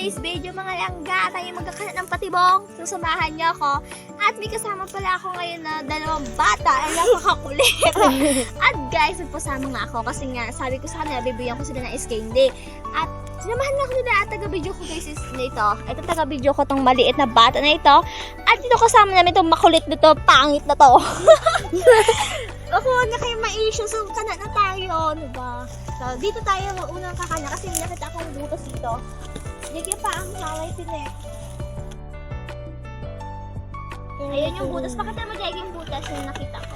today's video mga langga, tayo magkakalat ng patibong. Susamahan niyo ako. At may kasama pala ako ngayon na dalawang bata. Ang napakakulit. At guys, nagpasama nga ako kasi nga sabi ko sa kanila, bibigyan ko sila ng ice candy. At sinamahan nga ako nila at taga-video ko guys is nito. Ito taga-video ko tong maliit na bata na ito. At dito kasama namin itong makulit na to, pangit na to. Ako na kayo ma-issue, so kana na tayo, diba? So, dito tayo unang kakana kasi may nakita akong butas dito. Hindi pa ang halay pinek. Ayan yung butas. Pakita mo dyan yung butas yung nakita ko.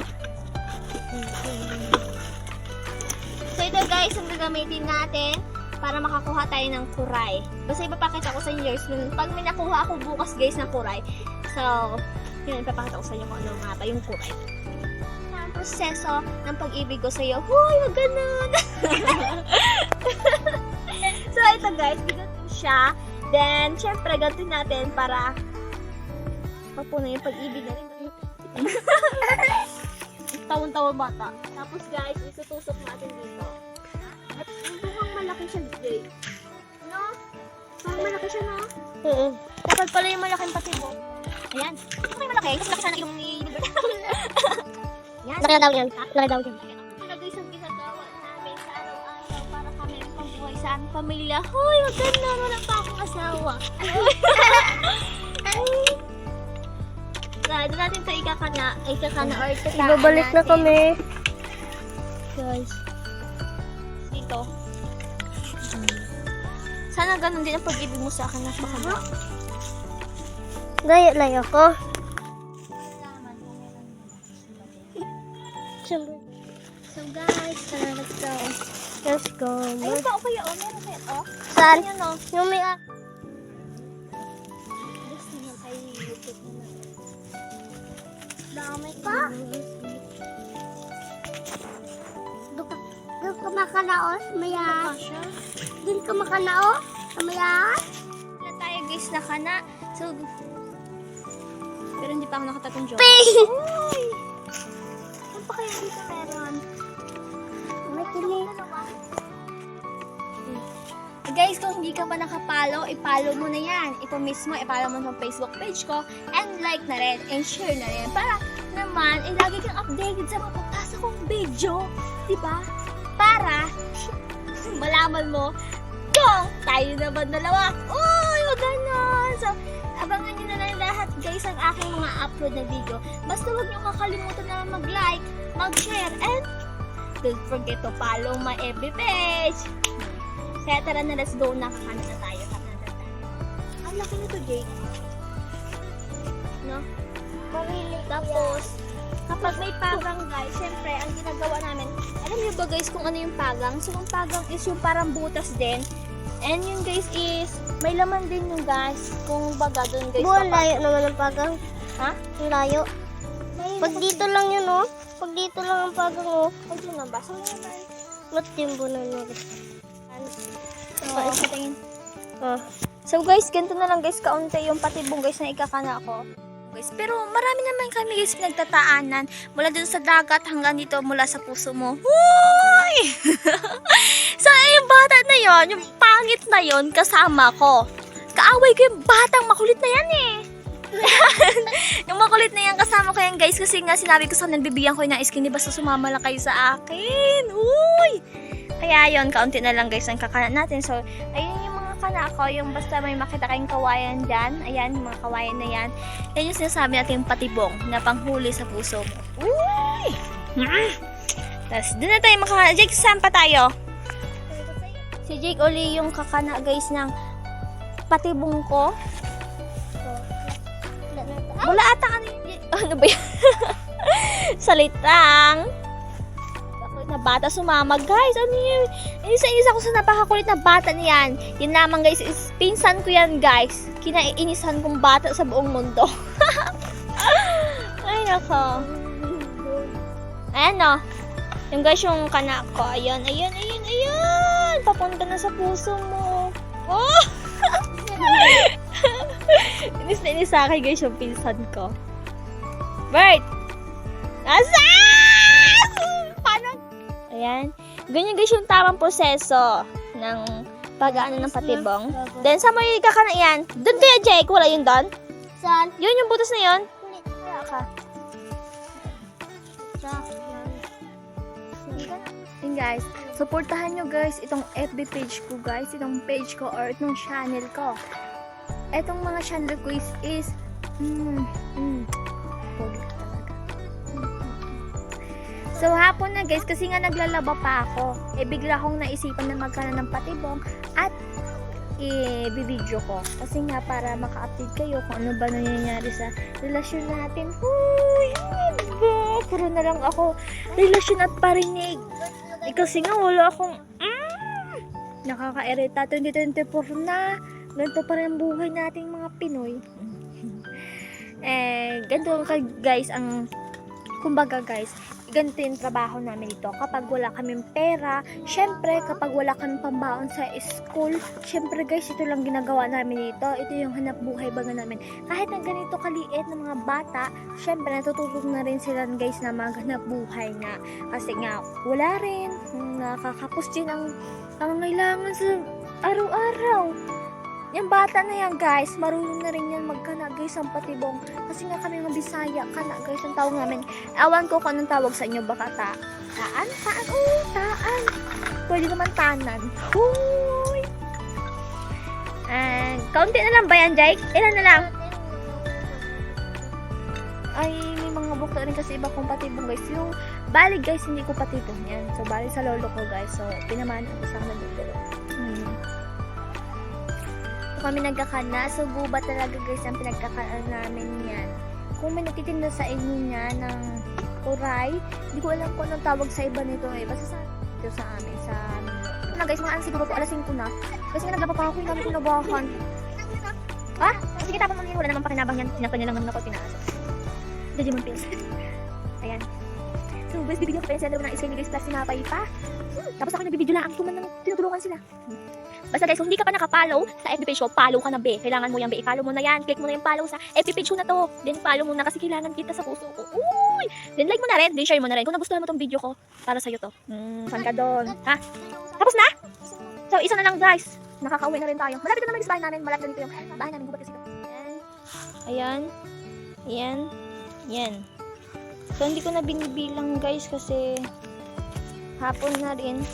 So, ito guys, ang gagamitin natin para makakuha tayo ng kuray. Basta ipapakita ko sa inyo guys, pag may nakuha ako bukas guys ng kuray. So, yun, ipapakita ko sa inyo kung ano nga ba yung kuray. Ang proseso ng pag-ibig ko sa iyo. Huy, wag ganun! So, ito guys, bigatin siya. Then, syempre, gantin natin para papunan yung pag-ibig natin. Tawon-tawon bata. Tapos guys, isutusok natin dito. At mukhang malaki siya, Jay. No? Parang malaki siya, no? Oo. Dapat pala yung malaking patibo. Ayan. Ito may malaki. Kasi laki sana yung yan. Laki daw yan. Laki daw yan. Ito guys ang ginagawa namin sa araw-araw para kami ang pambuhay sa aming pamilya. Hoy, wag na. Wala pa akong asawa. Doon natin ito ikakana or tataan Ibabalik na natin. kami. Guys. Dito. Sana ganun din ang pag-ibig mo sa akin. Napakaganda. Layo ako. Siyempre. So guys, tara, let's go. Let's go. Ayun pa, okay, oh. Meron kayo, oh. Saan? Ayun, oh. Yung may Gusto niyo kayo YouTube na. dami pa. Doon ka makanaos, mayan. Doon ka makanaos, mayan. Wala tayo guys na kana. So, pero hindi pa ako nakatatong joke. Ping! Uy! Saan pa kaya dito meron? May kilig. Guys, kung hindi ka pa nakapalo, ipalo mo na yan. Ito mismo, ipalo mo sa Facebook page ko. And like na rin, and share na rin. Para naman, lagi kang updated sa mga papasa kong video. Diba? Para malaman mo kung tayo naman dalawa. Uy, wag ganon. So, abangan nyo na lang lahat guys ang aking mga upload na video. Basta huwag nyo kakalimutan na mag-like, mag-share, and don't forget to follow my FB page. Kaya tara na, let's go na. Kakana na tayo. Ang laki nito, Jake. No? Tapos, kapag may pagang guys, syempre, ang ginagawa namin, alam niyo ba guys kung ano yung pagang? So, yung pagang is yung parang butas din. And yun guys is, may laman din yung guys. Kung baga doon guys. Buwan, layo naman ang pagang. Ha? Ang layo. Pag dito lang yun, oh. Pag dito lang ang pagang, oh. Pag yun na ba? So, yun na. Ba't yung bunan mo? So, patingin. Oh. So guys, ganito na lang guys, kaunti yung patibong guys na ikakana ko. Guys, pero marami naman kami guys pinagtataanan. Mula dun sa dagat hanggang dito mula sa puso mo. Uy! So, yung bata na yon, yung pangit na yon kasama ko. Kaaway ko yung batang makulit na yan eh. Yung makulit na yan, kasama ko yan guys. Kasi nga sinabi ko sa kanila, bibigyan ko yung ice candy basta sumama lang kayo sa akin. Uy! Kaya yon, kaunti na lang guys ang kakanan natin. So, ayun yung mga kana ko, yung basta may makita kayong kawayan dyan. Ayan, yung mga kawayan na yan. Yan yung sinasabi natin yung patibong na panghuli sa puso mo. Uy! Tapos, doon na tayo makakana. Jake, saan pa tayo? Si Jake uli yung kakana guys ng patibong ko. Wala ata ano yun. Ano ba yan? Salitang na bata sumama. Guys, ano yun? Inisa-inisa ko sa napakakulit na bata niyan. Yun lamang guys, is pinsan ko yan guys. Kinaiinisan kong bata sa buong mundo. Ay, nako. Ayan o. Yung guys, yung kanak ko. Ayun. Papunta na sa puso mo. Oh! Inis na inis sa akin guys yung pinsan ko. Bert! Ayan. Ganyan guys yung tamang proseso ng Pag-ano ng patibong. Then, sa mo yung ikakana yan? Doon kaya, Jake? Wala yun doon? Saan? Yun yung butas na yun? Kulit. Wala ka. Yun guys, supportahan nyo guys itong FB page ko guys, itong page ko or itong channel ko. Itong mga channel ko is pogi talaga. So hapon na guys, kasi nga naglalaba pa ako, bigla akong naisipan na magkana ng patibong at i-video ko. Kasi nga para maka-update kayo kung ano ba nangyayari sa relasyon natin. Huy! Diba? Puro na lang ako relasyon at parinig. Kasi nga wala akong nakaka-irita. 2024 na. Ganito pa rin ang buhay nating mga Pinoy. Ganito guys ang kumbaga guys, ganito yung trabaho namin dito. Kapag wala kaming pera, syempre, kapag wala kaming pambaon sa school, syempre guys, ito lang ginagawa namin dito. Ito yung hanap buhay baga namin. Kahit na ganito kaliit ng mga bata, syempre, natutulog na rin sila guys na maghanap buhay nga. Kasi nga, wala rin. Nakakapos din ang kailangan sa araw-araw. Yung bata na yan guys, marunong na rin yan magkana guys ang patibong. Kasi nga kami mga Bisaya, kana guys ang tawag namin. Awan ko kung anong tawag sa inyo, baka taan? Taan? Oo, taan. Pwede naman tanan. Huy! Kaunti na lang ba yan, Jake? Ilan na lang? Ay, may mga bukta rin kasi iba kong patibong guys. Yung bali guys, hindi ko patibong yan. So, bali sa lolo ko guys. So, tinamaan ako sa kanila dito. Kami nagkakana, so gubat talaga guys ang pinagkakana namin yan. Kung may nagtitinda sa inyo niya ng uray, hindi ko alam kung anong tawag sa iba nito basta ito sa amin, sa na guys, mga siguro po alas 5 na. Kasi nga naglaba pa ako, yung dami kong nabahan. Ha? Sige, tapos mamaya wala naman pakinabang yan. Sinaktan niya lang naman ako at pinaasa. Digimon pills. Ayan. So guys, bibigyan ko pa yung seller ng iskay ni guys plus sinapay pa. Tapos ako nagbibideo lang, ako man nang tinutulungan sila. Basta guys, kung hindi ka pa nakapollow sa FB page ko, follow ka na be. Kailangan mo yan be, i-follow mo na yan. Click mo na yung follow sa FB page ko na to. Then follow mo na kasi kailangan kita sa puso ko. Uy! Then like mo na rin, then share mo na rin. Kung nagustuhan mo tong video ko, para sa'yo to. Saan ka doon? Ha? Tapos na? So, isa na lang guys. Nakakauwi na rin tayo. Malapit na naman yung bahay namin. Malapit na dito yung bahay namin. Gubat kasi ito. Ayan. Ayan. Ayan. So, hindi ko na binibilang guys kasi hapon na rin.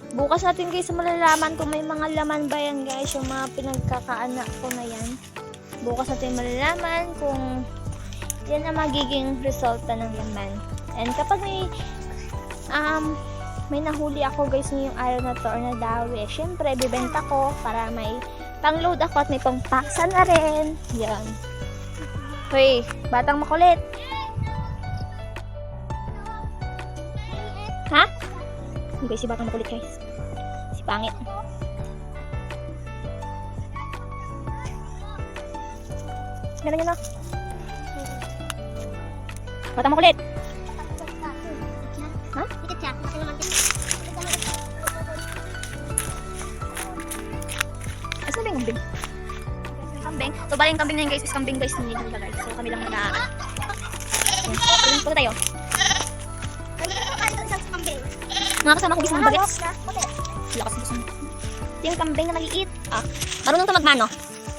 Bukas natin guys malalaman kung may mga laman ba yan guys, yung mga pinagkakaanak ko na yan. Bukas natin malalaman kung yan ang magiging resulta ng laman. And kapag may nahuli ako guys ngayong araw na to or nadawi, syempre bibenta ko para may pang-load ako at may pang-paksa na rin. Yan. Hoy, batang makulit. Ha? Hindi guys, si batang makulit guys. Si pangit. Gano'n yun o. Batang makulit. Ha? Asa ba yung kambing? Kambing? So bali yung kambing na yun guys is kambing guys nila guys. So kami lang nag-aaral. Punta tayo. Mga kasama ko guys mga bagets. Lakas gusto mo. Ito yung kambing na maliit. Marunong ito magmano.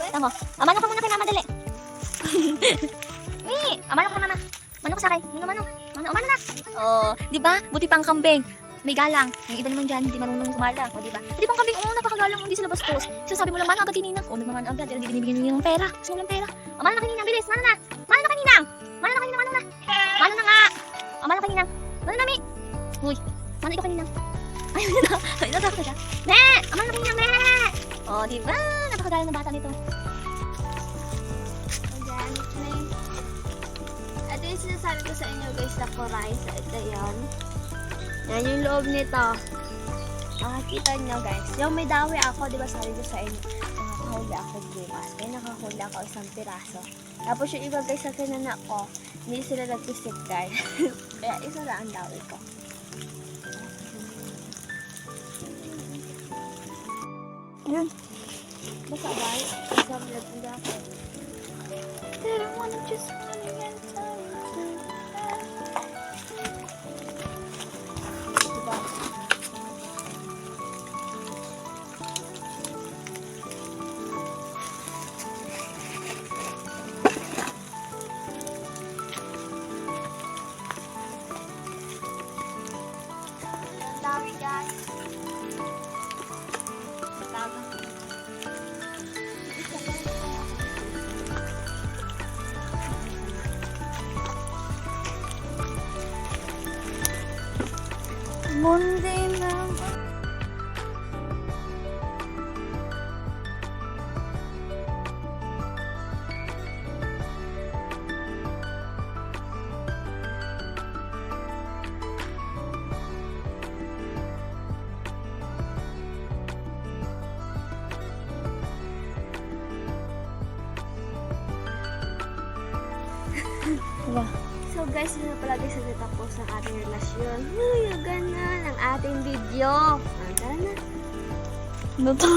Tama. Amano ka muna kay mama dali. Amano ka mama. Mano ka sa akin. Mano. Mano na. Oh, di ba? Buti pang kambing. May galang. Yung iba naman dyan, hindi marunong kumalang. O, di ba? Hindi pang kambing, napakagalang, hindi sila bastos. Sinasabi mo lang, mano agad kininang. O, nagmaman agad. Hindi binibigyan niyo ng pera. Gusto mo lang pera. Mano na kininang, bilis. Mano na. Mano na kininang. Mano na kininang, mano na. Mano na nga. Mano na kininang. Mano na, mi. Uy, mano ikaw kininang. Ayun na. Ayun na, tapos na siya. Me! Mano na kininang, me! O, di ba? Napakagalang ng bata nito. Ayan. Ito yung sinasabi ko sa inyo guys na koray. So, ito yun. Yan yung loob nito. Makikita nyo guys. Yung may dawi ako, di ba sabi ko sa inyo, nakahuli ako bukas. Kaya nakahuli ako isang piraso. Tapos yung iba guys sa kinanak ko, hindi sila nag-isip guys. Kaya isa lang ang dawi ko. Yun. Basta ba? Isang vlog nila ako. Pero wanna just wanna get time to Bonding na. Diba? So guys, yun na pala guys, natapos ang ating relasyon. Uy, ang ganda ng ating video. Tara na. Ano to?